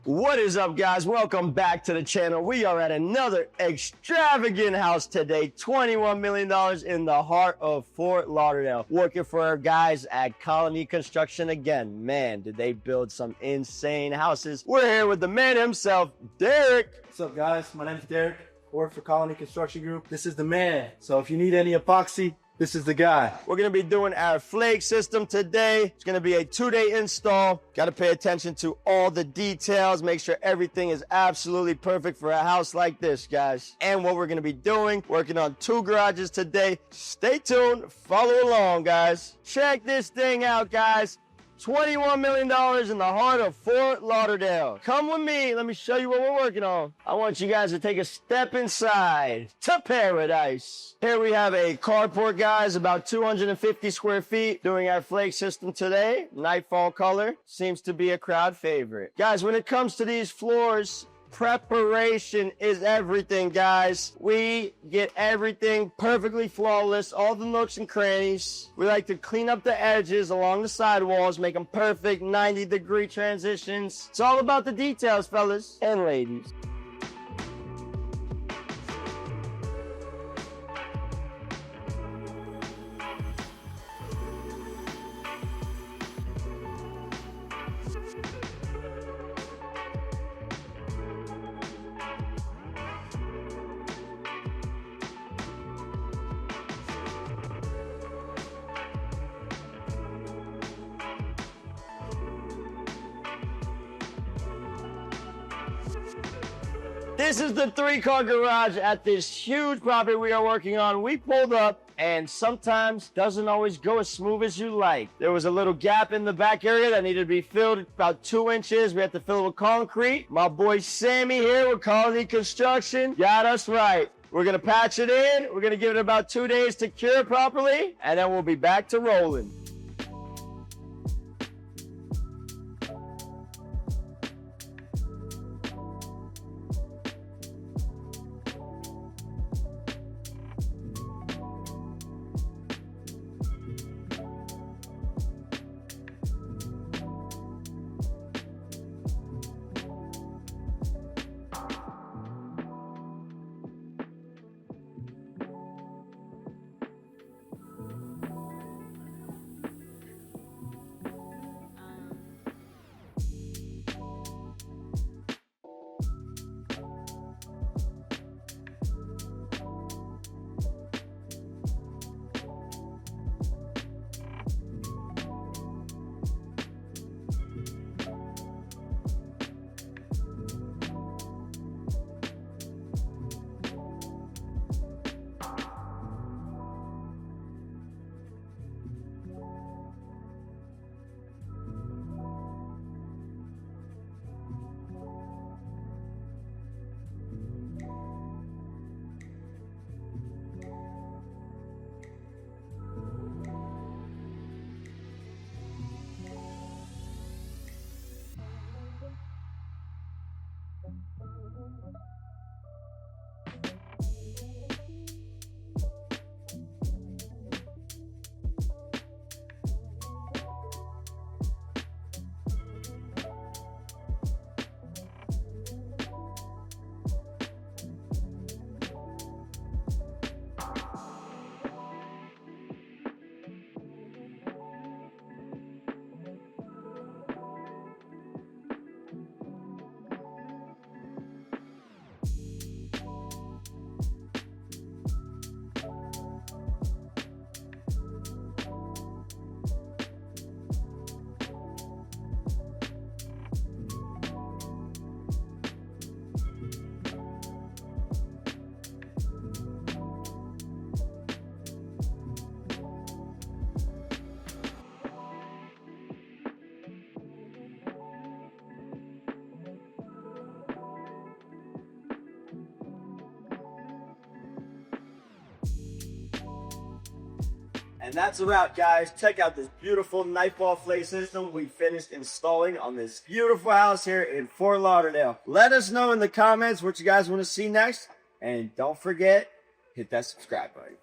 What is up, guys? Welcome back to the channel. We are at another extravagant house today. $21 million in the heart of Fort Lauderdale. Working for our guys at Colony Construction again. Man, did they build some insane houses. We're here with the man himself, Derek. What's up, guys? My name's Derek. I work for Colony Construction Group. This is the man. So if you need any epoxy, this is the guy. We're going to be doing our flake system today. It's going to be a 2-day install. Got to pay attention to all the details. Make sure everything is absolutely perfect for a house like this, guys. And what we're going to be doing, working on 2 garages today. Stay tuned. Follow along, guys. Check this thing out, guys. $21 million in the heart of Fort Lauderdale. Come with me. Let me show you what we're working on. I want you guys to take a step inside to paradise. Here we have a carport, guys, about 250 square feet, doing our flake system today. Nightfall color seems to be a crowd favorite. Guys, when it comes to these floors, preparation is everything, guys. We get everything perfectly flawless, all the nooks and crannies. We like to clean up the edges along the sidewalls, make them perfect 90-degree transitions. It's all about the details, fellas and ladies. This is the 3-car garage at this huge property we are working on. We pulled up, and sometimes doesn't always go as smooth as you like. There was a little gap in the back area that needed to be filled about 2 inches. We had to fill it with concrete. My boy Sammy here with Colony Construction got us right. We're gonna patch it in. We're gonna give it about 2 days to cure properly, and then we'll be back to rolling. And that's a wrap, guys. Check out this beautiful Nightfall flake system we finished installing on this beautiful house here in Fort Lauderdale. Let us know in the comments what you guys want to see next. And don't forget, hit that subscribe button.